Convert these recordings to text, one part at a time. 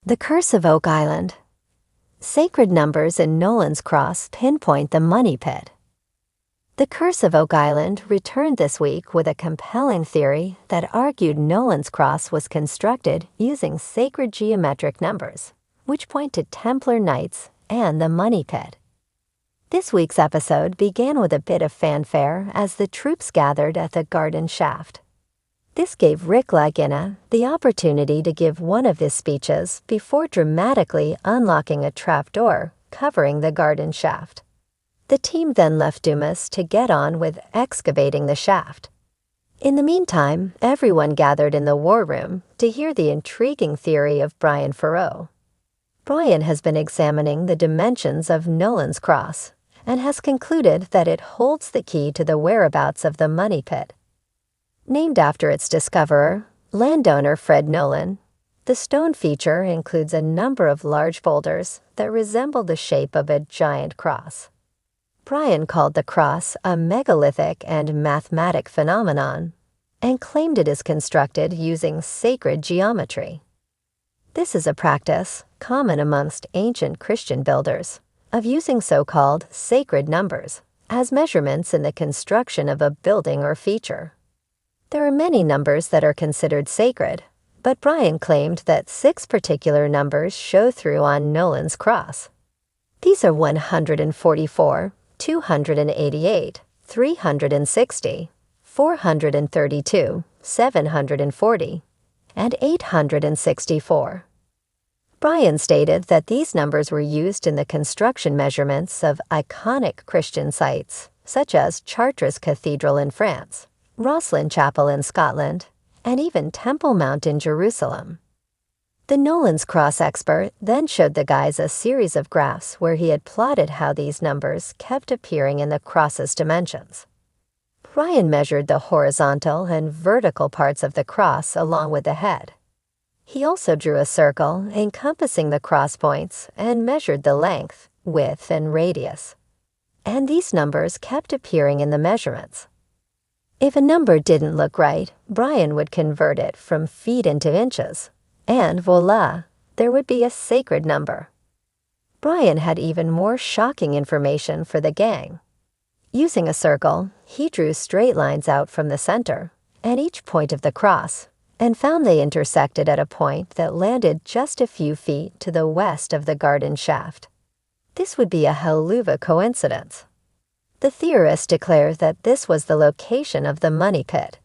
The Curse of Oak Island. Sacred numbers in Nolans Cross pinpoint the money pit. The Curse of Oak Island returned this week with a compelling theory that argued Nolans Cross was constructed using sacred geometric numbers, which point to Templar knights and the money pit. This week's episode began with a bit of fanfare as the troops gathered at the garden shaft. This gave Rick Lagina the opportunity to give one of his speeches before dramatically unlocking a trapdoor covering the garden shaft. The team then left Dumas to get on with excavating the shaft. In the meantime, everyone gathered in the war room to hear the intriguing theory of Brian Farrow. Brian has been examining the dimensions of Nolans Cross and has concluded that it holds the key to the whereabouts of the money pit. Named after its discoverer, landowner Fred Nolan, the stone feature includes a number of large boulders that resemble the shape of a giant cross. Brian called the cross a megalithic and mathematic phenomenon and claimed it is constructed using sacred geometry. This is a practice, common amongst ancient Christian builders, of using so-called sacred numbers as measurements in the construction of a building or feature. There are many numbers that are considered sacred, but Brian claimed that 6 particular numbers show through on Nolan's Cross. These are 144, 288, 360, 432, 740, and 864. Brian stated that these numbers were used in the construction measurements of iconic Christian sites, such as Chartres Cathedral in France, Rosslyn Chapel in Scotland, and even Temple Mount in Jerusalem. The Nolans Cross expert then showed the guys a series of graphs where he had plotted how these numbers kept appearing in the cross's dimensions. Brian measured the horizontal and vertical parts of the cross along with the head. He also drew a circle encompassing the cross points and measured the length, width, and radius. And these numbers kept appearing in the measurements. If a number didn't look right, Brian would convert it from feet into inches, and voila, there would be a sacred number. Brian had even more shocking information for the gang. Using a circle, he drew straight lines out from the center, at each point of the cross, and found they intersected at a point that landed just a few feet to the west of the garden shaft. This would be a helluva coincidence. The theorists declare that this was the location of the money pit.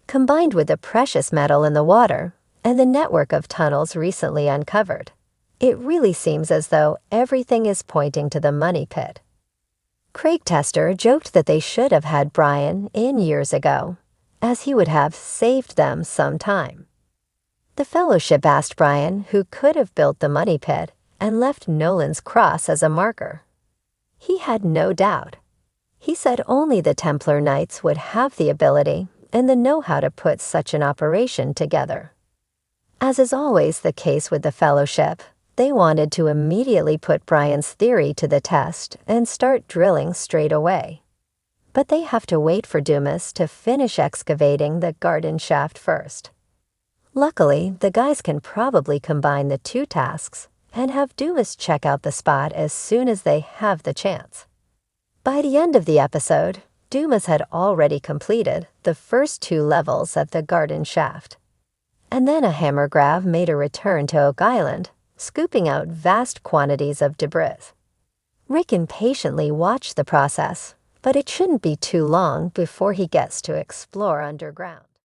Combined with the precious metal in the water and the network of tunnels recently uncovered, it really seems as though everything is pointing to the money pit. Craig Tester joked that they should have had Brian in years ago, as he would have saved them some time. The fellowship asked Brian who could have built the money pit and left Nolan's Cross as a marker. He had no doubt. He said only the Templar Knights would have the ability and the know-how to put such an operation together. As is always the case with the Fellowship, they wanted to immediately put Brian's theory to the test and start drilling straight away. But they have to wait for Dumas to finish excavating the garden shaft first. Luckily, the guys can probably combine the two tasks and have Dumas check out the spot as soon as they have the chance. By the end of the episode, Dumas had already completed the first 2 levels of the garden shaft. And then a hammer grab made a return to Oak Island, scooping out vast quantities of debris. Rick impatiently watched the process, but it shouldn't be too long before he gets to explore underground.